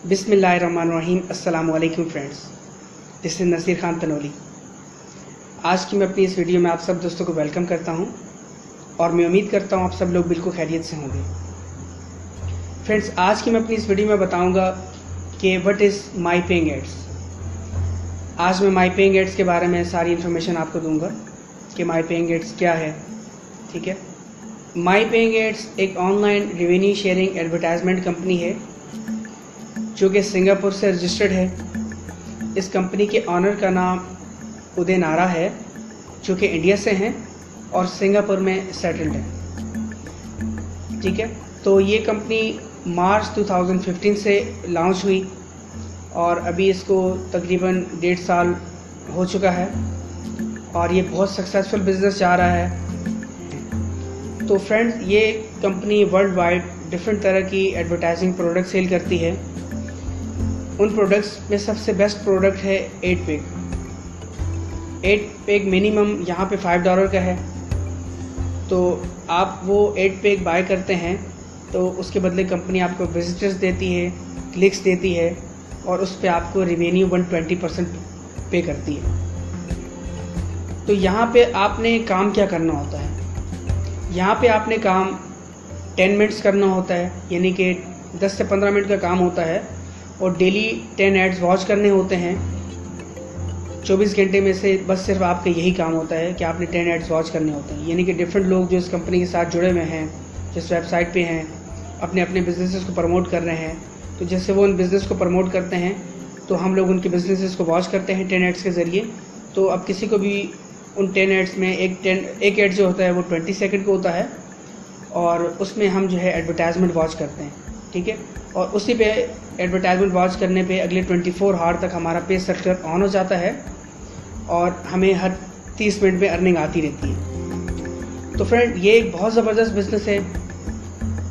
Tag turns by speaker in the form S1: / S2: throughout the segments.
S1: बिस्मिल्लाहिर्रहमानिर्रहीम। अस्सलाम वालेकुम friends, this is Naseer Khan Tanoli. आज की मैं अपनी इस वीडियो में आप सब दोस्तों को वेलकम करता हूं और मैं उम्मीद करता हूं आप सब लोग बिल्कुल खैरियत से होंगे। फ्रेंड्स, आज की मैं अपनी इस वीडियो में बताऊंगा कि what is my paying ads. आज मैं माई पेइंग एड्स के बारे में सारी इन्फॉर्मेशन आपको दूंगा कि माई पेइंग एड्स क्या है। ठीक है, माई पेइंग एड्स एक online revenue sharing advertisement company है जो कि सिंगापुर से रजिस्टर्ड है। इस कंपनी के ऑनर का नाम उदय नारा है जो कि इंडिया से हैं और सिंगापुर में सेटल्ड है। ठीक है, तो ये कंपनी मार्च 2015 से लॉन्च हुई और अभी इसको तकरीबन 1.5 साल हो चुका है और ये बहुत सक्सेसफुल बिजनेस जा रहा है। तो फ्रेंड्स, ये कंपनी वर्ल्ड वाइड डिफरेंट तरह की एडवर्टाइजिंग प्रोडक्ट सेल करती है। उन प्रोडक्ट्स में सबसे बेस्ट प्रोडक्ट है 8 पैक मिनिमम यहाँ पे $5 का है। तो आप वो 8 पैक बाय करते हैं तो उसके बदले कंपनी आपको विजिटर्स देती है, क्लिक्स देती है और उस पर आपको रेवेन्यू 120% पे करती है। तो यहाँ पे आपने काम क्या करना होता है? यहाँ पे आपने काम 10 मिनट्स करना होता है, यानी कि 10 से 15 मिनट का काम होता है और डेली 10 एड्स वॉच करने होते हैं। 24 घंटे में से बस सिर्फ आपका यही काम होता है कि आपने 10 एड्स वॉच करने होते हैं। यानी कि डिफरेंट लोग जो इस कंपनी के साथ जुड़े हुए हैं, जिस वेबसाइट पे हैं, अपने अपने बिजनेसेस को प्रमोट कर रहे हैं। तो जैसे वो उन बिज़नेस को प्रमोट करते हैं तो हम लोग उनके बिजनेसेस को वॉच करते हैं 10 एड्स के ज़रिए। तो अब किसी को भी उन 10 एड्स में एक एड जो होता है वो 20 सेकंड का होता है और उसमें हम जो है एडवर्टाइजमेंट वॉच करते हैं। ठीक है, और उसी पे एडवर्टाइजमेंट वॉच करने पे अगले 24 आवर तक हमारा पे स्ट्रक्चर ऑन हो जाता है और हमें हर 30 मिनट में अर्निंग आती रहती है। तो फ्रेंड, ये एक बहुत ज़बरदस्त बिज़नेस है।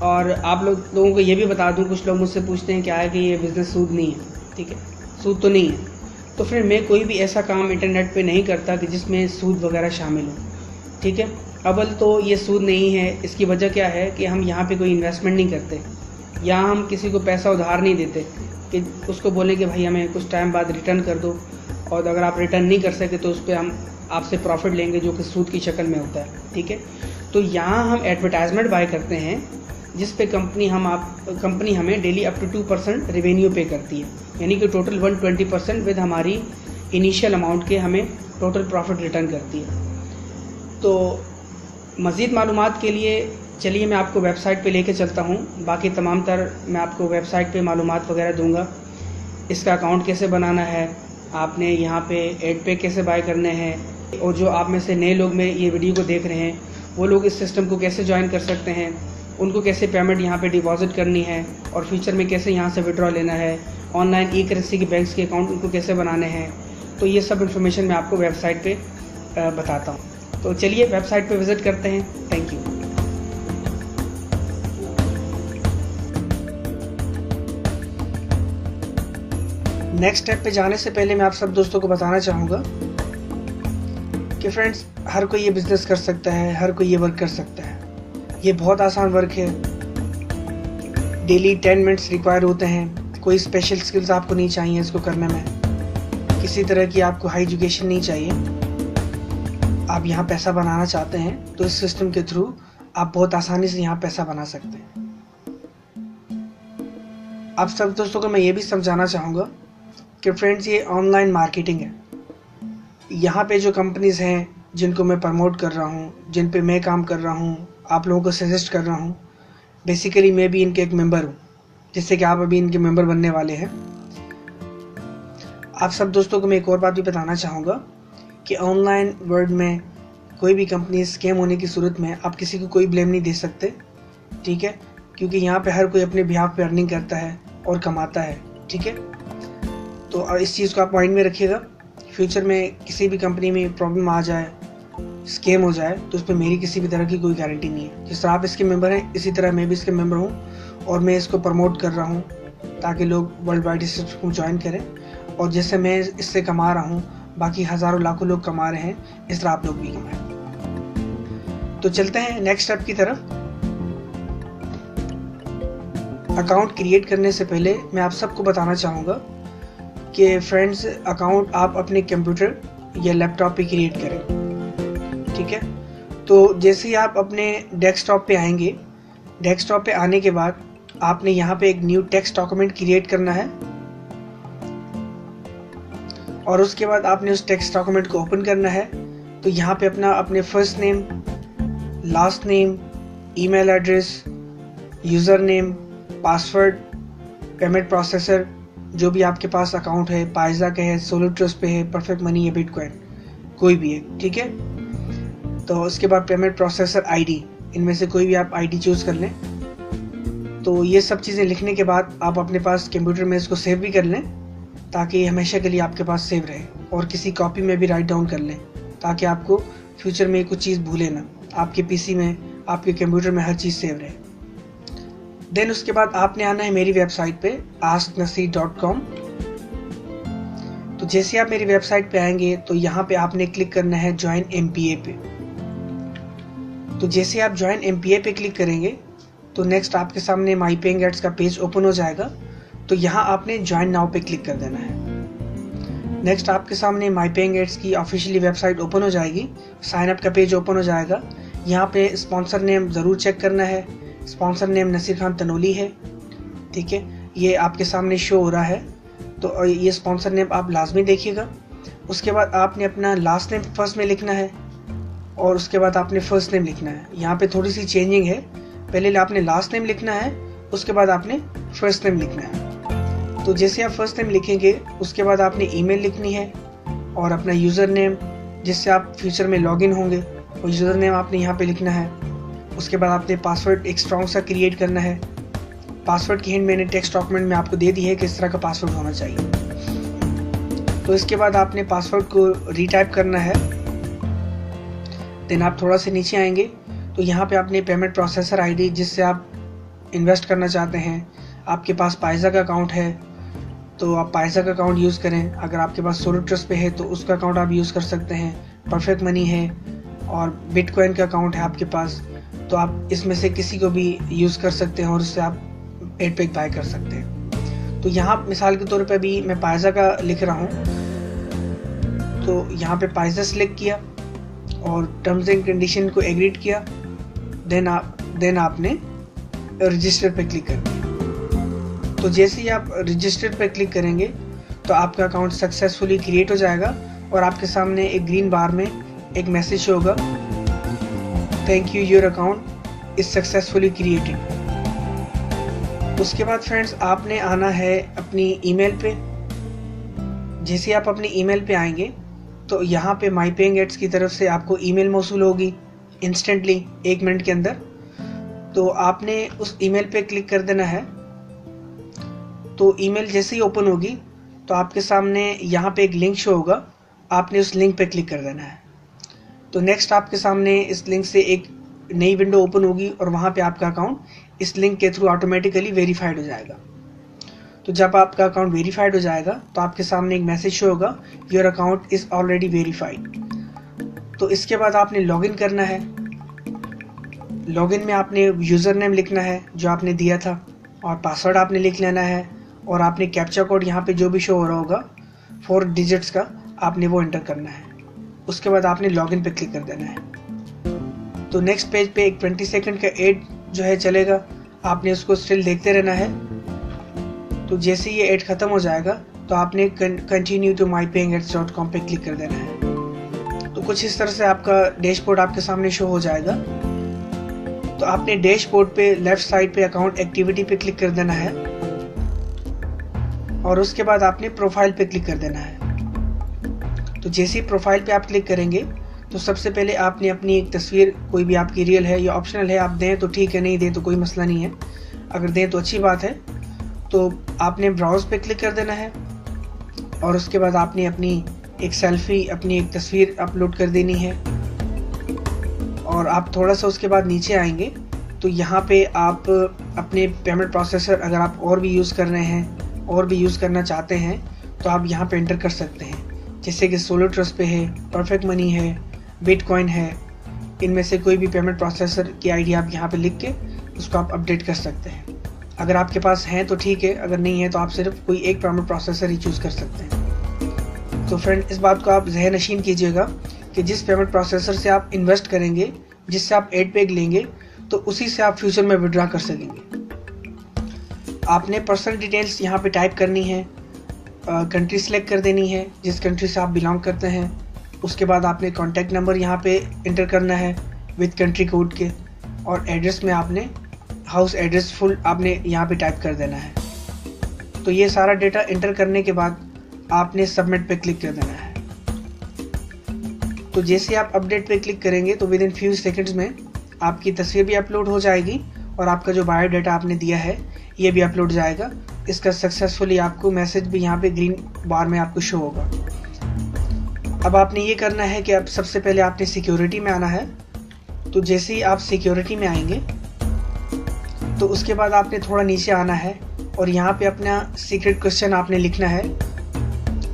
S1: और आप लोगों को ये भी बता दूं, कुछ लोग मुझसे पूछते हैं क्या है कि ये बिज़नेस सूद नहीं है। ठीक है, सूद तो नहीं है। तो फ्रेंड, मैं कोई भी ऐसा काम इंटरनेट पे नहीं करता कि जिसमें सूद वगैरह शामिल हो। ठीक है, अव्वल तो ये सूद नहीं है। इसकी वजह क्या है कि हम यहाँ पे कोई इन्वेस्टमेंट नहीं करते, यहाँ हम किसी को पैसा उधार नहीं देते कि उसको बोलें कि भाई हमें कुछ टाइम बाद रिटर्न कर दो, और अगर आप रिटर्न नहीं कर सके तो उस पर हम आपसे प्रॉफिट लेंगे जो कि सूद की शक्ल में होता है। ठीक है, तो यहाँ हम एडवर्टाइजमेंट बाय करते हैं जिस पे कंपनी हमें डेली अप टू 2% रेवेन्यू पे करती है, यानी कि टोटल 120% विद हमारी इनिशियल अमाउंट के हमें टोटल प्रॉफिट रिटर्न करती है। तो मज़ीद मालूमात के लिए चलिए मैं आपको वेबसाइट पे लेके चलता हूँ। बाकी तमाम तर मैं आपको वेबसाइट पे मालूमात वगैरह दूंगा। इसका अकाउंट कैसे बनाना है, आपने यहाँ पे एड पे कैसे बाय करने हैं, और जो आप में से नए लोग में ये वीडियो को देख रहे हैं वो लोग इस सिस्टम को कैसे ज्वाइन कर सकते हैं, उनको कैसे पेमेंट यहाँ पे डिपॉजिट करनी है और फ्यूचर में कैसे यहाँ से विड्रॉ लेना है, ऑनलाइन ई करेंसी के बैंक्स के अकाउंट उनको कैसे बनाने हैं। तो ये सब इन्फॉर्मेशन मैं आपको वेबसाइट पर बताता हूँ। तो चलिए वेबसाइट पे विज़िट करते हैं। Thank you. नेक्स्ट स्टेप पे जाने से पहले मैं आप सब दोस्तों को बताना चाहूँगा कि फ्रेंड्स, हर कोई ये बिज़नेस कर सकता है, हर कोई ये वर्क कर सकता है। ये बहुत आसान वर्क है। डेली 10 मिनट्स रिक्वायर होते हैं। कोई स्पेशल स्किल्स आपको नहीं चाहिए इसको करने में, किसी तरह की आपको हाई एजुकेशन नहीं चाहिए। आप यहाँ पैसा बनाना चाहते हैं तो इस सिस्टम के थ्रू आप बहुत आसानी से यहाँ पैसा बना सकते हैं। आप सब दोस्तों को मैं ये भी समझाना चाहूँगा कि फ्रेंड्स, ये ऑनलाइन मार्केटिंग है। यहाँ पे जो कंपनीज़ हैं जिनको मैं प्रमोट कर रहा हूँ, जिन पे मैं काम कर रहा हूँ, आप लोगों को सजेस्ट कर रहा हूँ, बेसिकली मैं भी इनके एक मेंबर हूँ, जिससे कि आप अभी इनके मेंबर बनने वाले हैं। आप सब दोस्तों को मैं एक और बात भी बताना चाहूँगा कि ऑनलाइन वर्ल्ड में कोई भी कंपनी स्कैम होने की सूरत में आप किसी को कोई ब्लेम नहीं दे सकते। ठीक है, क्योंकि यहाँ पे हर कोई अपने बिहाफ पे अर्निंग करता है और कमाता है। ठीक है, तो इस चीज़ को आप माइंड में रखिएगा। फ्यूचर में किसी भी कंपनी में प्रॉब्लम आ जाए, स्कैम हो जाए, तो उस पर मेरी किसी भी तरह की कोई गारंटी नहीं है। जिस तरह आप इसके मेंबर हैं, इसी तरह मैं भी इसके मेंबर हूँ और मैं इसको प्रमोट कर रहा हूँ ताकि लोग वर्ल्ड वाइड इस सिस्टम को ज्वाइन करें। और जैसे मैं इससे कमा रहा हूँ, बाकी हज़ारों लाखों लोग कमा रहे हैं, इस तरह आप लोग भी कमाएं। तो चलते हैं नेक्स्ट स्टेप की तरफ। अकाउंट क्रिएट करने से पहले मैं आप सबको बताना चाहूँगा कि फ्रेंड्स, अकाउंट आप अपने कंप्यूटर या लैपटॉप पे क्रिएट करें, ठीक है। तो जैसे ही आप अपने डेस्कटॉप पे आएंगे, डेस्कटॉप पे आने के बाद आपने यहाँ पे एक न्यू टेक्स्ट डॉक्यूमेंट क्रिएट करना है और उसके बाद आपने उस टेक्स्ट डॉक्यूमेंट को ओपन करना है। तो यहाँ पे अपने first name, last name, email address, user name, password, payment processor, जो भी आपके पास अकाउंट है, पाइजा का है, सोलो ट्रस्ट पे है, परफेक्ट मनी या बिटकॉइन, कोई भी है, ठीक है। तो उसके बाद पेमेंट प्रोसेसर आईडी, इनमें से कोई भी आप आईडी चूज़ कर लें। तो ये सब चीज़ें लिखने के बाद आप अपने पास कंप्यूटर में इसको सेव भी कर लें, ताकि हमेशा के लिए आपके पास सेव रहे, और किसी कॉपी में भी राइट डाउन कर लें, ताकि आपको फ्यूचर में कुछ चीज़ भूले ना, आपके पीसी में, आपके कंप्यूटर में हर चीज़ सेव रहे। देन उसके बाद आपने आना है मेरी वेबसाइट पे asknasir.com। तो जैसे आप मेरी वेबसाइट पे आएंगे तो यहाँ पे आपने क्लिक करना है ज्वाइन MPA पे। तो जैसे आप ज्वाइन MPA पे क्लिक करेंगे तो नेक्स्ट आपके सामने माई पेइंग एड्स का पेज ओपन हो जाएगा। तो यहाँ आपने ज्वाइन नाउ पे क्लिक कर देना है। नेक्स्ट आपके सामने माई पेइंग एड्स की ऑफिशियली वेबसाइट ओपन हो जाएगी, साइन अप का पेज ओपन हो जाएगा। यहाँ पे स्पॉन्सर नेम ज़रूर चेक करना है। स्पॉन्सर नेम नसीर खान तनोली है, ठीक है, ये आपके सामने शो हो रहा है। तो ये स्पॉन्सर नेम आप लाजमी देखिएगा। उसके बाद आपने अपना लास्ट नेम फर्स्ट में लिखना है और उसके बाद आपने फर्स्ट नेम लिखना है। यहाँ पे थोड़ी सी चेंजिंग है, पहले आपने लास्ट नेम लिखना है, उसके बाद आपने फर्स्ट नेम लिखना है। तो जैसे आप फर्स्ट नेम लिखेंगे उसके बाद आपने ईमेल लिखनी है और अपना यूज़र नेम जिससे आप फ्यूचर में लॉगिन होंगे, और यूज़र नेम आपने यहाँ पे लिखना है। उसके बाद आपने पासवर्ड एक स्ट्रॉन्ग सा क्रिएट करना है। पासवर्ड की हिंट मैंने टेक्स्ट डॉक्यूमेंट में आपको दे दी है, किस तरह का पासवर्ड होना चाहिए। तो इसके बाद आपने पासवर्ड को रीटाइप करना है। देन आप थोड़ा सा नीचे आएंगे तो यहाँ पे आपने पेमेंट प्रोसेसर आईडी जिससे आप इन्वेस्ट करना चाहते हैं, आपके पास पाइजा का अकाउंट है तो आप पाइजा का अकाउंट यूज़ करें। अगर आपके पास सोलो ट्रस्ट पे है तो उसका अकाउंट आप यूज़ कर सकते हैं। परफेक्ट मनी है और बिटकॉइन का अकाउंट है आपके पास, तो आप इसमें से किसी को भी यूज़ कर सकते हैं और उससे आप एड पैक बाय कर सकते हैं। तो यहाँ मिसाल के तौर पे भी मैं पाइजा का लिख रहा हूँ, तो यहाँ पे पाइजा सिलेक्ट किया और टर्म्स एंड कंडीशन को एग्रीड किया। देन आपने रजिस्टर पे क्लिक कर दिया। तो जैसे ही आप रजिस्टर पे क्लिक करेंगे तो आपका अकाउंट सक्सेसफुली क्रिएट हो जाएगा और आपके सामने एक ग्रीन बार में एक मैसेज होगा, thank you, your account is successfully created. उसके बाद फ्रेंड्स आपने आना है अपनी ईमेल पे। जैसे आप अपनी ईमेल पे आएंगे तो यहाँ पे माई पेइंग एड्स की तरफ से आपको ईमेल मौसूल होगी इंस्टेंटली 1 मिनट के अंदर। तो आपने उस ईमेल पे क्लिक कर देना है। तो ईमेल जैसे ही ओपन होगी तो आपके सामने यहाँ पे एक लिंक शो होगा, आपने उस लिंक पे क्लिक कर देना है। तो नेक्स्ट आपके सामने इस लिंक से एक नई विंडो ओपन होगी और वहाँ पे आपका अकाउंट इस लिंक के थ्रू ऑटोमेटिकली वेरीफाइड हो जाएगा। तो जब आपका अकाउंट वेरीफाइड हो जाएगा तो आपके सामने एक मैसेज शो होगा, your account is already verified. तो इसके बाद आपने लॉगिन करना है। लॉगिन में आपने यूज़र नेम लिखना है जो आपने दिया था और पासवर्ड आपने लिख लेना है और आपने कैप्चा कोड यहाँ पे जो भी शो हो रहा होगा 4 डिजिट्स का आपने वो एंटर करना है। उसके बाद आपने लॉगिन पे क्लिक कर देना है। तो नेक्स्ट पेज पे एक 20 सेकंड का एड जो है चलेगा, आपने उसको स्टिल देखते रहना है। तो जैसे ये एड ख़त्म हो जाएगा तो आपने कंटिन्यू टू mypayingads.com पे क्लिक कर देना है। तो कुछ इस तरह से आपका डैशबोर्ड आपके सामने शो हो जाएगा। तो आपने डैशबोर्ड पे लेफ्ट साइड पे अकाउंट एक्टिविटी पे क्लिक कर देना है और उसके बाद आपने प्रोफाइल पे क्लिक कर देना है। तो जैसे ही प्रोफाइल पे आप क्लिक करेंगे तो सबसे पहले आपने अपनी एक तस्वीर, कोई भी आपकी रियल है या ऑप्शनल है, आप दें तो ठीक है, नहीं दें तो कोई मसला नहीं है। अगर दें तो अच्छी बात है। तो आपने ब्राउज पे क्लिक कर देना है और उसके बाद आपने अपनी एक सेल्फी, अपनी एक तस्वीर अपलोड कर देनी है। और आप थोड़ा सा उसके बाद नीचे आएंगे तो यहाँ पे आप अपने पेमेंट प्रोसेसर अगर आप और भी यूज़ कर रहे हैं, और भी यूज़ करना चाहते हैं तो आप यहाँ पे एंटर कर सकते हैं। जैसे कि सोलो ट्रस्ट पे है, परफेक्ट मनी है, बिटकॉइन है, इनमें से कोई भी पेमेंट प्रोसेसर की आईडी आप यहाँ पे लिख के उसको आप अपडेट कर सकते हैं। अगर आपके पास हैं तो ठीक है, अगर नहीं है तो आप सिर्फ कोई एक पेमेंट प्रोसेसर ही चूज़ कर सकते हैं। तो फ्रेंड, इस बात को आप ज़हन नशीन कीजिएगा कि जिस पेमेंट प्रोसेसर से आप इन्वेस्ट करेंगे, जिससे आप 8 पेग लेंगे, तो उसी से आप फ्यूचर में विड्रॉ कर सकेंगे। आपने पर्सनल डिटेल्स यहाँ पे टाइप करनी है, कंट्री सेलेक्ट कर देनी है जिस कंट्री से आप बिलोंग करते हैं। उसके बाद आपने कॉन्टैक्ट नंबर यहाँ पे इंटर करना है विद कंट्री कोड के, और एड्रेस में आपने हाउस एड्रेस फुल आपने यहाँ पे टाइप कर देना है। तो ये सारा डेटा इंटर करने के बाद आपने सबमिट पे क्लिक कर देना है। तो जैसे आप अपडेट पे क्लिक करेंगे तो विद इन फ्यू सेकंड्स में आपकी तस्वीर भी अपलोड हो जाएगी और आपका जो बायोडाटा आपने दिया है ये भी अपलोड जाएगा। इसका सक्सेसफुली आपको मैसेज भी यहाँ पे ग्रीन बार में आपको शो होगा। अब आपने ये करना है कि अब सबसे पहले आपने सिक्योरिटी में आना है। तो जैसे ही आप सिक्योरिटी में आएंगे तो उसके बाद आपने थोड़ा नीचे आना है और यहाँ पे अपना सीक्रेट क्वेश्चन आपने लिखना है।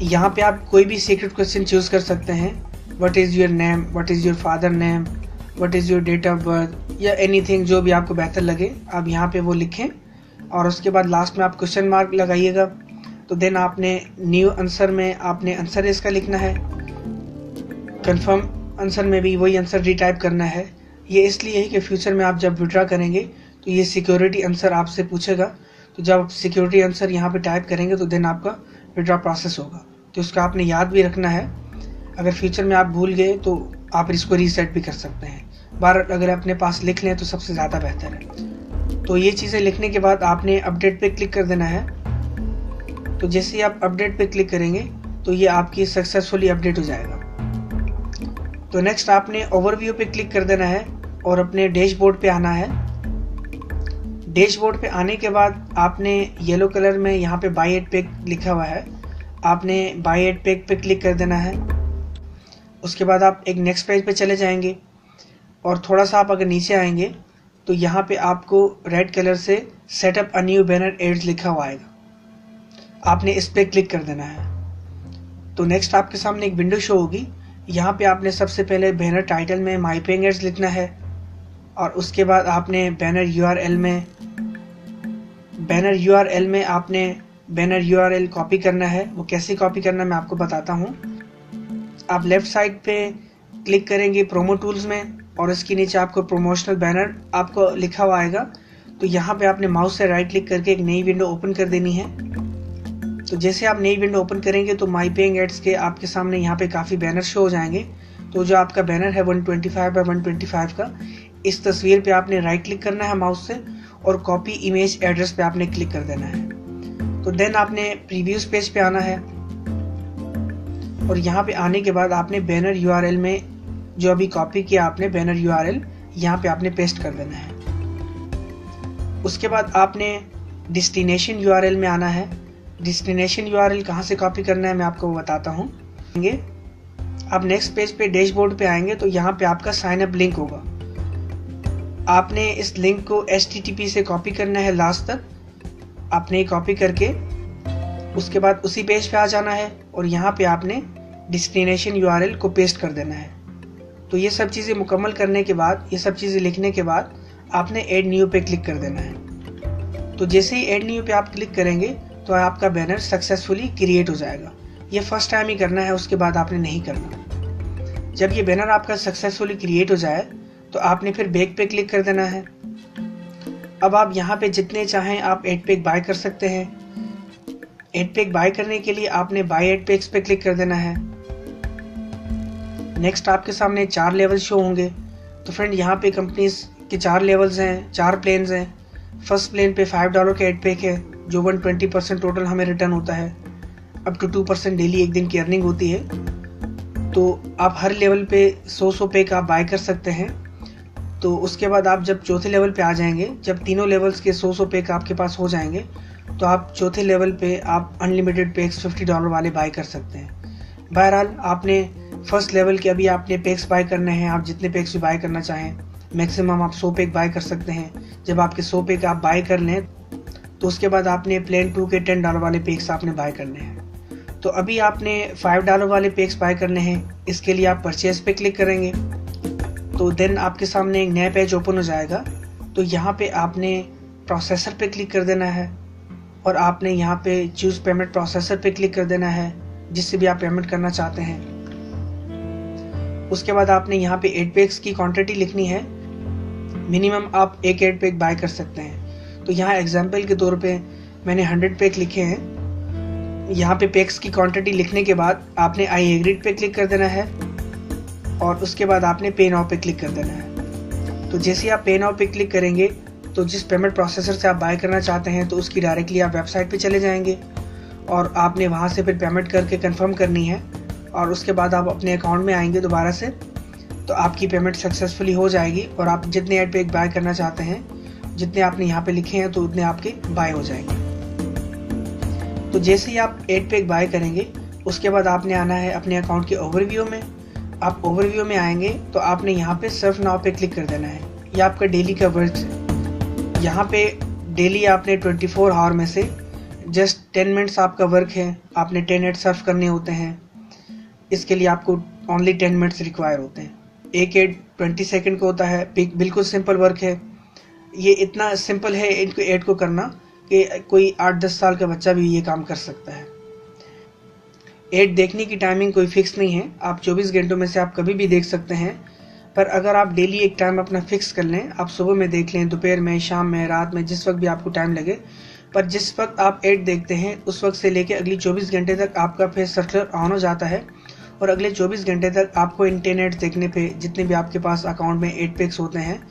S1: यहाँ पे आप कोई भी सीक्रेट क्वेश्चन चूज़ कर सकते हैं। What is your name, what is your father name, what is your date of birth, या एनीथिंग जो भी आपको बेहतर लगे आप यहाँ पे वो लिखें। और उसके बाद लास्ट में आप क्वेश्चन मार्क लगाइएगा। तो देन आपने न्यू आंसर में आपने आंसर इसका लिखना है। कंफर्म आंसर में भी वही आंसर रीटाइप करना है। ये इसलिए है कि फ्यूचर में आप जब विड्रॉ करेंगे तो ये सिक्योरिटी आंसर आपसे पूछेगा। तो जब आप सिक्योरिटी आंसर यहाँ पे टाइप करेंगे तो देन आपका विड्रॉ प्रोसेस होगा। तो इसका आपने याद भी रखना है। अगर फ्यूचर में आप भूल गए तो आप इसको रीसेट भी कर सकते हैं। बार अगर अपने पास लिख लें तो सबसे ज़्यादा बेहतर है। तो ये चीज़ें लिखने के बाद आपने अपडेट पे क्लिक कर देना है। तो जैसे ही आप अपडेट पे क्लिक करेंगे तो ये आपकी सक्सेसफुली अपडेट हो जाएगा। तो नेक्स्ट आपने ओवरव्यू पे क्लिक कर देना है और अपने डैशबोर्ड पे आना है। डैशबोर्ड पे आने के बाद आपने येलो कलर में यहाँ पे बाय एट पेग लिखा हुआ है, आपने बाय एट पेग पे क्लिक कर देना है। उसके बाद आप एक नेक्स्ट पेज पे चले जाएंगे और थोड़ा सा आप अगर नीचे आएंगे तो यहाँ पे आपको रेड कलर से setup a new banner ads लिखा हुआ आएगा, आपने इस पे क्लिक कर देना है। तो नेक्स्ट आपके सामने एक विंडो शो होगी। यहाँ पे आपने सबसे पहले बैनर टाइटल में माई पेइंग एड्स लिखना है और उसके बाद आपने बैनर यूआरएल में आपने बैनर यूआरएल कॉपी करना है। वो कैसे कॉपी करना है मैं आपको बताता हूँ। आप लेफ्ट साइड पे क्लिक करेंगे प्रोमो टूल्स में और इसके नीचे आपको प्रमोशनल बैनर आपको लिखा हुआ आएगा। तो यहाँ पे आपने माउस से राइट क्लिक करके एक नई विंडो ओपन कर देनी है। तो जैसे आप नई विंडो ओपन करेंगे तो माई पेइंग एड्स के आपके सामने यहाँ पे काफ़ी बैनर शो हो जाएंगे। तो जो आपका बैनर है 125 बाय 125 का, इस तस्वीर पे आपने राइट क्लिक करना है माउस से और कॉपी इमेज एड्रेस पे आपने क्लिक कर देना है। तो देन आपने प्रीव्यूज पेज पे आना है और यहाँ पे आने के बाद आपने बैनर यूआरएल में जो अभी कॉपी किया आपने बैनर यूआरएल यहाँ पे आपने पेस्ट कर देना है। उसके बाद आपने डेस्टिनेशन यूआरएल में आना है। डेस्टिनेशन यूआरएल कहाँ से कॉपी करना है मैं आपको बताता हूँ। आप नेक्स्ट पेज पे डैशबोर्ड पे आएंगे तो यहाँ पे आपका साइन अप लिंक होगा। आपने इस लिंक को HTTP से कॉपी करना है लास्ट तक। आपने कॉपी करके उसके बाद उसी पेज पे आ जाना है और यहाँ पे आपने डेस्टिनेशन यूआरएल को पेस्ट कर देना है। तो ये सब चीज़ें मुकम्मल करने के बाद, ये सब चीज़ें लिखने के बाद आपने ऐड न्यू पे क्लिक कर देना है। तो जैसे ही ऐड न्यू पे आप क्लिक करेंगे तो आपका बैनर सक्सेसफुली क्रिएट हो जाएगा। ये फर्स्ट टाइम ही करना है, उसके बाद आपने नहीं करना। जब ये बैनर आपका सक्सेसफुली क्रिएट हो जाए तो आपने फिर बैक पे क्लिक कर देना है। अब आप यहाँ पे जितने चाहें आप 8 पैक बाय कर सकते हैं। 8 पैक बाय करने के लिए आपने बाय 8 पैक्स पे क्लिक कर देना है। नेक्स्ट आपके सामने 4 लेवल शो होंगे। तो फ्रेंड यहाँ पे कंपनीज के 4 लेवल्स हैं, 4 प्लेन्स हैं। फर्स्ट प्लेन पे $5 का 8 पैक है जो 120% टोटल हमें रिटर्न होता है। अप टू 2% डेली एक दिन की अर्निंग होती है। तो आप हर लेवल पे 100 पैक आप बाय कर सकते हैं। तो उसके बाद आप जब चौथे लेवल पे आ जाएंगे, जब तीनों लेवल्स के 100 पैक आपके पास हो जाएंगे तो आप चौथे लेवल पे आप अनलिमिटेड पैक्स $50 वाले बाय कर सकते हैं। बहरहाल आपने फर्स्ट लेवल के अभी आपने पैक्स बाय करने हैं। आप जितने पैक्स भी बाय करना चाहें, मैक्सिमम आप 100 पैक बाय कर सकते हैं। जब आपके 100 पैक आप बाय कर लें तो उसके बाद आपने प्लेन 2 के $10 वाले पैक्स आपने बाय करने हैं। तो अभी आपने $5 वाले पैक्स बाय करने हैं। इसके लिए आप परचेज पे क्लिक करेंगे तो देन आपके सामने एक नया पेज ओपन हो जाएगा। तो यहाँ पे आपने प्रोसेसर पे क्लिक कर देना है और आपने यहाँ पे चूज़ पेमेंट प्रोसेसर पे क्लिक कर देना है जिससे भी आप पेमेंट करना चाहते हैं। उसके बाद आपने यहाँ पे 8 पैक्स की क्वांटिटी लिखनी है। मिनिमम आप एक 8 पैक बाय कर सकते हैं। तो यहाँ एग्जांपल के तौर पे मैंने 100 पैक लिखे हैं। यहाँ पे पैक्स की क्वांटिटी लिखने के बाद आपने आई एग्रीड पे क्लिक कर देना है और उसके बाद आपने पे नाउ पे क्लिक कर देना है। तो जैसे आप पे नाउ पे क्लिक करेंगे तो जिस पेमेंट प्रोसेसर से आप बाय करना चाहते हैं तो उसकी डायरेक्टली आप वेबसाइट पे चले जाएंगे और आपने वहाँ से फिर पेमेंट करके कंफर्म करनी है और उसके बाद आप अपने अकाउंट में आएंगे दोबारा से, तो आपकी पेमेंट सक्सेसफुली हो जाएगी और आप जितने 8 पैक बाय करना चाहते हैं, जितने आपने यहाँ पे लिखे हैं, तो उतने आपके बाय हो जाएंगे। तो जैसे ही आप 8 पैक बाय करेंगे उसके बाद आपने आना है अपने अकाउंट के ओवरव्यू में। आप ओवरव्यू में आएंगे तो आपने यहाँ पे सर्फ नाउ पे क्लिक कर देना है। ये आपका डेली का वर्क है। यहाँ पे डेली आपने 24 आवर में से जस्ट 10 मिनट्स आपका वर्क है। आपने 10 एड सर्फ करने होते हैं। इसके लिए आपको ओनली 10 मिनट्स रिक्वायर होते हैं। एक एड 20 सेकंड का होता है। बिल्कुल सिंपल वर्क है। ये इतना सिंपल है इनको एड को करना कि कोई 8-10 साल का बच्चा भी ये काम कर सकता है। एड देखने की टाइमिंग कोई फिक्स नहीं है। आप 24 घंटों में से आप कभी भी देख सकते हैं, पर अगर आप डेली एक टाइम अपना फिक्स कर लें, आप सुबह में देख लें, दोपहर में, शाम में, रात में, जिस वक्त भी आपको टाइम लगे, पर जिस वक्त आप एड देखते हैं उस वक्त से लेकर अगली 24 घंटे तक आपका फेस सर्कुलर ऑन हो जाता है और अगले 24 घंटे तक आपको इन 10 एड्स देखने पे जितने भी आपके पास अकाउंट में 8 पैक्स होते हैं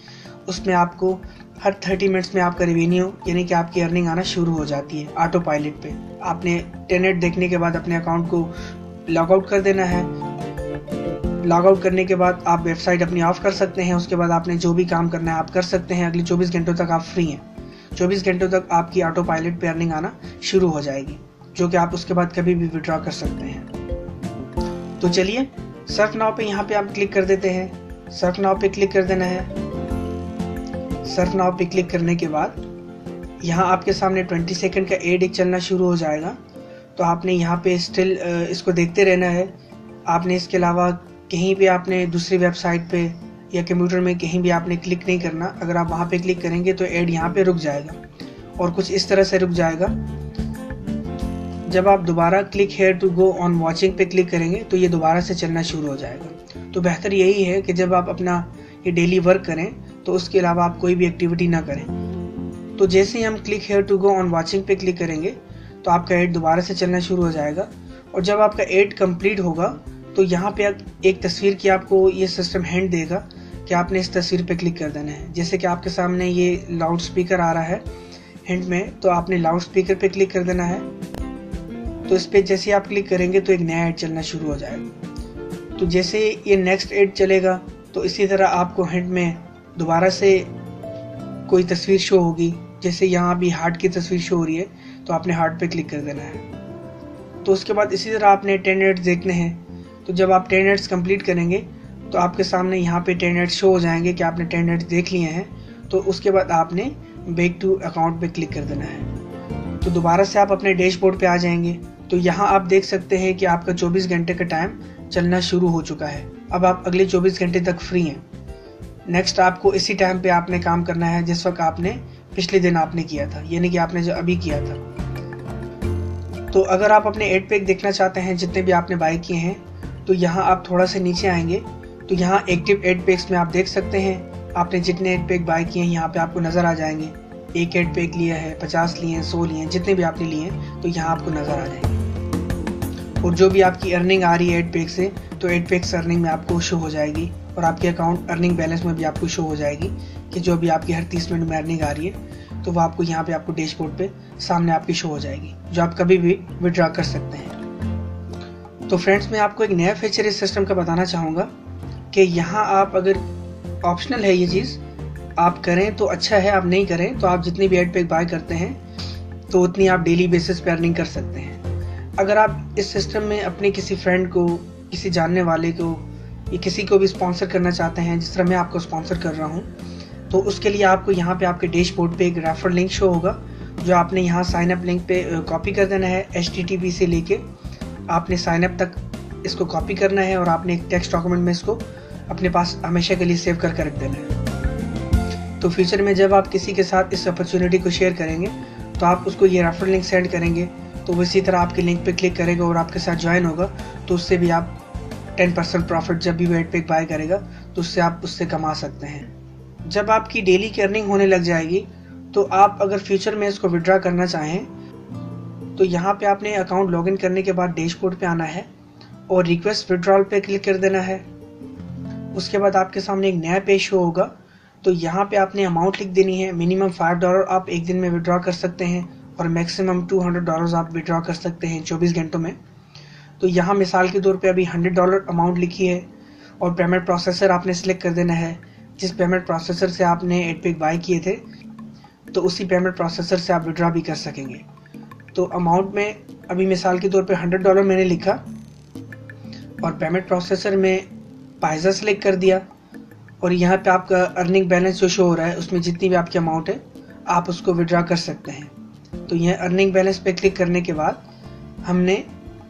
S1: उसमें आपको हर 30 मिनट्स में आपका रेवेन्यू यानी कि आपकी अर्निंग आना शुरू हो जाती है ऑटो पायलट पे। आपने 10 एड देखने के बाद अपने अकाउंट को लॉग आउट कर देना है। लॉग आउट करने के बाद आप वेबसाइट अपनी ऑफ कर सकते हैं। उसके बाद आपने जो भी काम करना है आप कर सकते हैं। अगले 24 घंटों तक आप फ्री हैं। 24 घंटों तक आपकी ऑटो पायलट पे अर्निंग आना शुरू हो जाएगी, जो कि आप उसके बाद कभी भी विड्रॉ कर सकते हैं। तो चलिए सर्फ नाउ पे यहाँ पे आप क्लिक कर देते हैं। सर्फ नाउ पे क्लिक कर देना है। सर्फ नाउ पे क्लिक करने के बाद यहाँ आपके सामने 20 सेकंड का एड एक चलना शुरू हो जाएगा। तो आपने यहाँ पे स्टिल इसको देखते रहना है। आपने इसके अलावा कहीं भी आपने दूसरी वेबसाइट पे या कंप्यूटर में कहीं भी आपने क्लिक नहीं करना। अगर आप वहाँ पे क्लिक करेंगे तो एड यहाँ पे रुक जाएगा और कुछ इस तरह से रुक जाएगा। जब आप दोबारा click here to go on watching पे क्लिक करेंगे तो ये दोबारा से चलना शुरू हो जाएगा। तो बेहतर यही है कि जब आप अपना ये डेली वर्क करें तो उसके अलावा आप कोई भी एक्टिविटी ना करें। तो जैसे ही हम click here to go on watching पे क्लिक करेंगे तो आपका एड दोबारा से चलना शुरू हो जाएगा और जब आपका एड कंप्लीट होगा तो यहाँ पे एक तस्वीर की आपको ये सिस्टम हिंट देगा कि आपने इस तस्वीर पे क्लिक कर देना है। जैसे कि आपके सामने ये लाउड स्पीकर आ रहा है हिंट में, तो आपने लाउड स्पीकर पे क्लिक कर देना है। तो इस पे जैसे आप क्लिक करेंगे तो एक नया एड चलना शुरू हो जाएगा। तो जैसे ये नेक्स्ट एड चलेगा तो इसी तरह आपको हिंट में दोबारा से कोई तस्वीर शो होगी। जैसे यहाँ भी हार्ट की तस्वीर शो हो रही है तो आपने हार्ट पे क्लिक कर देना है। तो उसके बाद इसी तरह आपने 10 एड्स देखने हैं। तो जब आप 10 एड्स कंप्लीट करेंगे तो आपके सामने यहाँ पे 10 एड्स शो हो जाएंगे कि आपने 10 एड्स देख लिए हैं। तो उसके बाद आपने बैक टू अकाउंट पे क्लिक कर देना है। तो दोबारा से आप अपने डैशबोर्ड पे आ जाएंगे। तो यहाँ आप देख सकते हैं कि आपका 24 घंटे का टाइम चलना शुरू हो चुका है। अब आप अगले 24 घंटे तक फ्री हैं। नेक्स्ट आपको इसी टाइम पे आपने काम करना है जिस वक्त आपने पिछले दिन आपने किया था, यानी कि आपने जो अभी किया था। तो अगर आप अपने 8 पैक देखना चाहते हैं जितने भी आपने बाय किए हैं तो यहाँ आप थोड़ा सा नीचे आएंगे तो यहाँ एक्टिव 8 पैक्स में आप देख सकते हैं आपने जितने 8 पैक बाय किए हैं यहाँ पे आपको नज़र आ जाएंगे। एक 8 पैक लिया है, 50 लिए हैं, 100 लिए हैं, जितने भी आपने लिए हैं तो यहाँ आपको नज़र आ जाएंगे। और जो भी आपकी अर्निंग आ रही है 8 पैक से तो 8 पैक्स अर्निंग में आपको शो हो जाएगी और आपके अकाउंट अर्निंग बैलेंस में भी आपको शो हो जाएगी कि जो भी आपकी हर 30 मिनट में अर्निंग आ रही है तो वो आपको यहाँ पे आपको डैशबोर्ड पे सामने आपकी शो हो जाएगी, जो आप कभी भी विड्रॉ कर सकते हैं। तो फ्रेंड्स, मैं आपको एक नया फीचर इस सिस्टम का बताना चाहूँगा कि यहाँ आप अगर ऑप्शनल है ये चीज़, आप करें तो अच्छा है, आप नहीं करें तो आप जितनी भी 8 पैक बाय करते हैं तो उतनी आप डेली बेसिस पे अर्निंग कर सकते हैं। अगर आप इस सिस्टम में अपने किसी फ्रेंड को, किसी जानने वाले को या किसी को भी स्पॉन्सर करना चाहते हैं जिस तरह मैं आपको स्पॉन्सर कर रहा हूँ, तो उसके लिए आपको यहाँ पे आपके डैशबोर्ड पे एक रेफर लिंक शो होगा जो आपने यहाँ साइन अप लिंक पे कॉपी कर देना है। HTTP से लेके आपने साइन अप तक इसको कॉपी करना है और आपने एक टेक्स्ट डॉक्यूमेंट में इसको अपने पास हमेशा के लिए सेव करके रख देना है। तो फ्यूचर में जब आप किसी के साथ इस अपॉर्चुनिटी को शेयर करेंगे तो आप उसको ये रेफरल लिंक सेंड करेंगे, तो वो इसी तरह आपके लिंक पे क्लिक करेगा और आपके साथ ज्वाइन होगा, तो उससे भी आप 10% प्रॉफिट जब भी वो एडपेक बाय करेगा तो उससे आप उससे कमा सकते हैं। जब आपकी डेली की अर्निंग होने लग जाएगी तो आप अगर फ्यूचर में इसको विड्रॉ करना चाहें तो यहाँ पे आपने अकाउंट लॉगिन करने के बाद डैशबोर्ड पे आना है और रिक्वेस्ट विड्रॉल पे क्लिक कर देना है। उसके बाद आपके सामने एक नया पेज शो होगा, तो यहाँ पे आपने अमाउंट लिख देनी है। मिनिमम $5 आप एक दिन में विड्रॉ कर सकते हैं और मैक्सिमम $200 आप विड्रॉ कर सकते हैं 24 घंटों में। तो यहाँ मिसाल के तौर पे अभी $100 अमाउंट लिखी है और पेमेंट प्रोसेसर आपने सिलेक्ट कर देना है। जिस पेमेंट प्रोसेसर से आपने एडपेक बाय किए थे तो उसी पेमेंट प्रोसेसर से आप विड्रॉ भी कर सकेंगे। तो अमाउंट में अभी मिसाल के तौर पे $100 मैंने लिखा और पेमेंट प्रोसेसर में पाइजा सेलेक्ट कर दिया और यहाँ पे आपका अर्निंग बैलेंस जो शो हो रहा है उसमें जितनी भी आपकी अमाउंट है आप उसको विड्रॉ कर सकते हैं। तो यह अर्निंग बैलेंस पे क्लिक करने के बाद हमने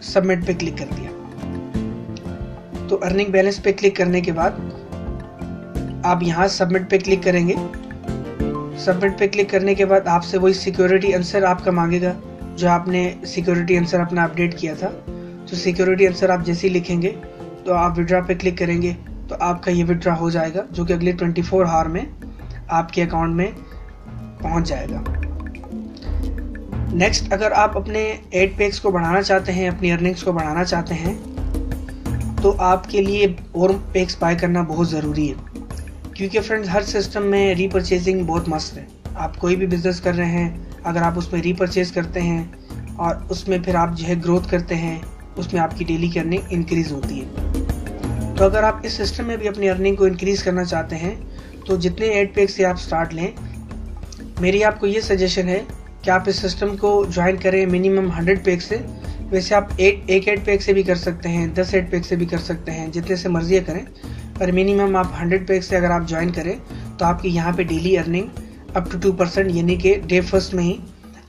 S1: सबमिट पे क्लिक कर दिया। तो अर्निंग बैलेंस पे क्लिक करने के बाद आप यहाँ सबमिट पे क्लिक करेंगे। सबमिट पे क्लिक करने के बाद आपसे वही सिक्योरिटी आंसर आपका मांगेगा जो आपने सिक्योरिटी आंसर अपना अपडेट किया था। तो सिक्योरिटी आंसर आप जैसे ही लिखेंगे तो आप विड्रॉ पे क्लिक करेंगे तो आपका ये विड्रॉ हो जाएगा, जो कि अगले 24 आवर में आपके अकाउंट में पहुंच जाएगा। नेक्स्ट, अगर आप अपने एडपेक्स को बढ़ाना चाहते हैं, अपनी अर्निंग्स को बढ़ाना चाहते हैं, तो आपके लिए और पेक्स बाय करना बहुत ज़रूरी है, क्योंकि फ्रेंड्स हर सिस्टम में रीपरचेजिंग बहुत मस्त है। आप कोई भी बिजनेस कर रहे हैं, अगर आप उसमें रीपरचेज करते हैं और उसमें फिर आप जो है ग्रोथ करते हैं, उसमें आपकी डेली की अर्निंग इंक्रीज़ होती है। तो अगर आप इस सिस्टम में भी अपनी अर्निंग को इंक्रीज़ करना चाहते हैं तो जितने एडपेक्स से आप स्टार्ट लें, मेरी आपको ये सजेशन है कि आप इस सिस्टम को ज्वाइन करें मिनिमम 100 पेक से। वैसे आप एक एडपेक से भी कर सकते हैं, 10 एडपेक से भी कर सकते हैं, जितने से मर्जी करें, पर मिनिमम आप 100 पेक से अगर आप ज्वाइन करें तो आपकी यहाँ पे डेली अर्निंग अप टू 2%, यानी कि डे फर्स्ट में ही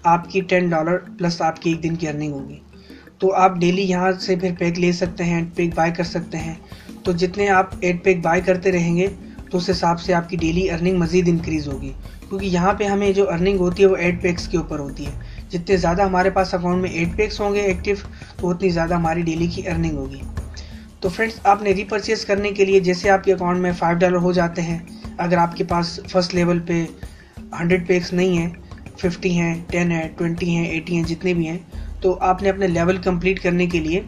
S1: आपकी $10 प्लस आपकी एक दिन की अर्निंग होगी। तो आप डेली यहाँ से फिर पैक ले सकते हैं, पैक बाय कर सकते हैं। तो जितने आप एडपेक बाय करते रहेंगे तो उस हिसाब से आपकी डेली अर्निंग मज़ीद इंक्रीज़ होगी, क्योंकि यहाँ पे हमें जो अर्निंग होती है वो एडपेक्स के ऊपर होती है। जितने ज़्यादा हमारे पास अकाउंट में एडपेक्स होंगे एक्टिव, तो उतनी ज़्यादा हमारी डेली की अर्निंग होगी। तो फ्रेंड्स, आपने रीपरचेज करने के लिए जैसे आपके अकाउंट में $5 हो जाते हैं, अगर आपके पास फर्स्ट लेवल पे 100 पेक्स नहीं है, 50 हैं, 10 है, 20 हैं, 80 हैं, जितने भी हैं, तो आपने अपने लेवल कंप्लीट करने के लिए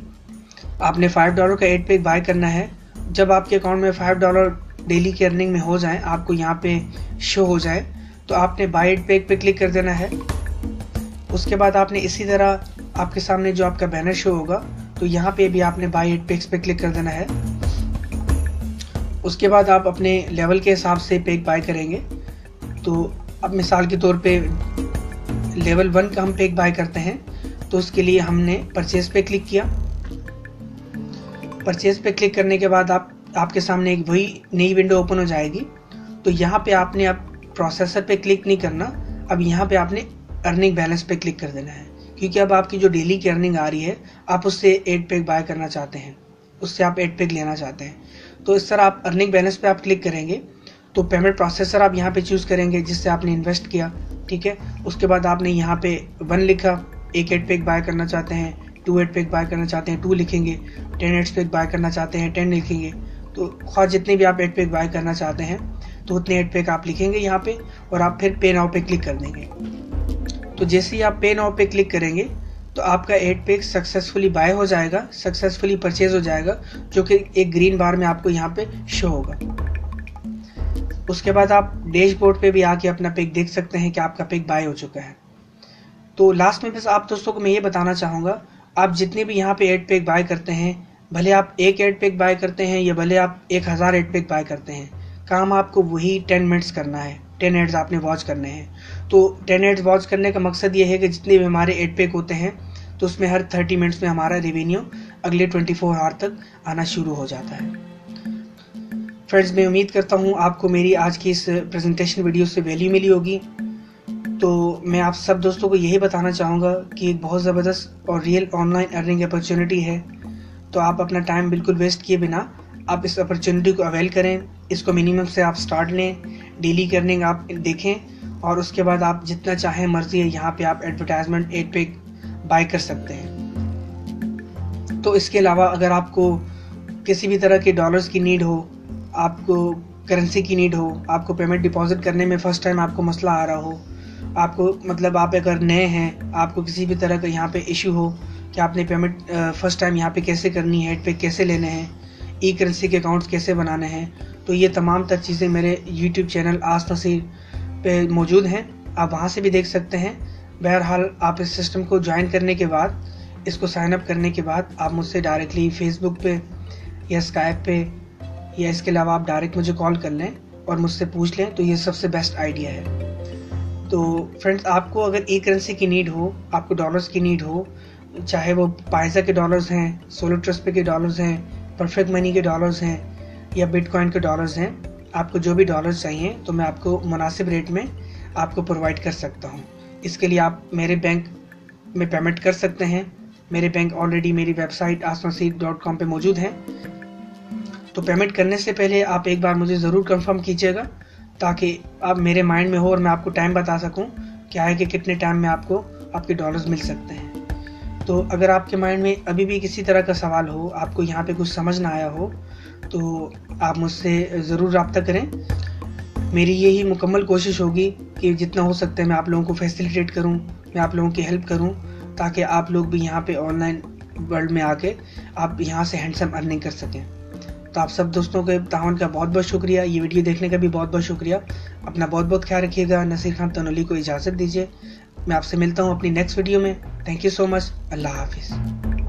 S1: आपने $5 का एडपेक बाय करना है। जब आपके अकाउंट में $5 डेली की अर्निंग में हो जाए, आपको यहाँ पे शो हो जाए, तो आपने बाय एडपेक पे क्लिक कर देना है। उसके बाद आपने इसी तरह आपके सामने जो आपका बैनर शो होगा, तो यहाँ पे भी आपने बाय एडपेक्स पे क्लिक कर देना है। उसके बाद आप अपने लेवल के हिसाब से पेक बाय करेंगे। तो अब मिसाल के तौर पे लेवल 1 का हम पेक बाय करते हैं, तो उसके लिए हमने परचेज पे क्लिक किया। परचेज पे क्लिक करने के बाद आपके सामने एक वही नई विंडो ओपन हो जाएगी। तो यहाँ पे आपने अब प्रोसेसर पे क्लिक नहीं करना, अब यहाँ पे आपने अर्निंग बैलेंस पे क्लिक कर देना है, क्योंकि अब आपकी जो डेली की अर्निंग आ रही है आप उससे एडपेक बाय करना चाहते हैं, उससे आप एडपेक लेना चाहते हैं। तो इस तरह आप अर्निंग बैलेंस पे आप क्लिक करेंगे तो पेमेंट प्रोसेसर आप यहाँ पे चूज़ करेंगे जिससे आपने इन्वेस्ट किया, ठीक है। उसके बाद आपने यहाँ पे 1 लिखा, एक एडपेक बाय करना चाहते हैं, 2 एडपेक बाय करना चाहते हैं 2 लिखेंगे, 10 एडपेक बाय करना चाहते हैं 10 लिखेंगे। तो ख्वाह जितने भी आप एडपेक बाय करना चाहते हैं तो उतने एडपेक आप लिखेंगे यहाँ पे और आप फिर पे नाउ पे क्लिक कर देंगे। तो जैसे ही आप पे नाउ पे क्लिक करेंगे तो आपका एडपेक सक्सेसफुली बाय हो जाएगा, सक्सेसफुली परचेज हो जाएगा, जो कि एक ग्रीन बार में आपको यहाँ पे शो होगा। उसके बाद आप डैशबोर्ड पे भी आके अपना पेक देख सकते हैं कि आपका पेक बाय हो चुका है। तो लास्ट में बस आप दोस्तों को मैं ये बताना चाहूँगा, आप जितने भी यहाँ पे एडपेक बाय करते हैं, भले आप एक एडपेक बाय करते हैं या भले आप 1000 एडपेक बाय करते हैं, काम आपको वही 10 मिनट्स करना है, 10 एड्स आपने वॉच करने हैं। तो 10 एड्स वॉच करने का मकसद ये है कि जितने भी हमारे एडपेक होते हैं तो उसमें हर 30 मिनट्स में हमारा रेवेन्यू अगले 24 आवर तक आना शुरू हो जाता है। फ्रेंड्स, मैं उम्मीद करता हूँ आपको मेरी आज की इस प्रेजेंटेशन वीडियो से वैल्यू मिली होगी। तो मैं आप सब दोस्तों को यही बताना चाहूँगा कि एक बहुत ज़बरदस्त और रियल ऑनलाइन अर्निंग अपॉर्चुनिटी है। तो आप अपना टाइम बिल्कुल वेस्ट किए बिना आप इस अपॉर्चुनिटी को अवेल करें, इसको मिनिमम से आप स्टार्ट लें, डेली अर्निंग आप देखें और उसके बाद आप जितना चाहें मर्जी है यहाँ पे आप एडवर्टाइजमेंट एड पे बाय कर सकते हैं। तो इसके अलावा अगर आपको किसी भी तरह के डॉलर्स की नीड हो, आपको करेंसी की नीड हो, आपको पेमेंट डिपॉजिट करने में फ़र्स्ट टाइम आपको मसला आ रहा हो, आपको मतलब आप अगर नए हैं, आपको किसी भी तरह का यहाँ पे इशू हो कि आपने पेमेंट फ़र्स्ट टाइम यहाँ पे कैसे करनी है, हेड पे कैसे लेने हैं, ई करेंसी के अकाउंट्स कैसे बनाने हैं, तो ये तमाम तर चीज़ें मेरे यूट्यूब चैनल आस नसीर पे मौजूद हैं, आप वहाँ से भी देख सकते हैं। बहरहाल आप इस सिस्टम को ज्वाइन करने के बाद, इसको साइन अप करने के बाद आप मुझसे डायरेक्टली फेसबुक पे या स्काइप पे या इसके अलावा आप डायरेक्ट मुझे कॉल कर लें और मुझसे पूछ लें, तो ये सबसे बेस्ट आइडिया है। तो फ्रेंड्स, आपको अगर ई करेंसी की नीड हो, आपको डॉलर्स की नीड हो, चाहे वो पाइजा के डॉलर्स हैं, सोलो ट्रस्ट पे के डॉलर्स हैं, परफेक्ट मनी के डॉलर्स हैं या बिटकॉइन के डॉलर्स हैं, आपको जो भी डॉलर्स चाहिए तो मैं आपको मुनासिब रेट में आपको प्रोवाइड कर सकता हूँ। इसके लिए आप मेरे बैंक में पेमेंट कर सकते हैं। मेरे बैंक ऑलरेडी मेरी वेबसाइट asnasir.com पे मौजूद हैं। तो पेमेंट करने से पहले आप एक बार मुझे ज़रूर कंफर्म कीजिएगा ताकि आप मेरे माइंड में हो और मैं आपको टाइम बता सकूं क्या है कि कितने टाइम में आपको आपके डॉलर्स मिल सकते हैं। तो अगर आपके माइंड में अभी भी किसी तरह का सवाल हो, आपको यहाँ पे कुछ समझ ना आया हो, तो आप मुझसे ज़रूर रब्ता करें। मेरी यही मुकम्मल कोशिश होगी कि जितना हो सकता है मैं आप लोगों को फैसिलिटेट करूँ, मैं आप लोगों की हेल्प करूँ ताकि आप लोग भी यहाँ पे ऑनलाइन वर्ल्ड में आके आप यहाँ से हैंडसम अर्निंग कर सकें। तो आप सब दोस्तों के ताउन का बहुत बहुत शुक्रिया, ये वीडियो देखने का भी बहुत बहुत शुक्रिया। अपना बहुत बहुत ख्याल रखिएगा। नसीर खान तनोली को इजाज़त दीजिए। मैं आपसे मिलता हूँ अपनी नेक्स्ट वीडियो में। Thank you so much. अल्लाह हाफिज़।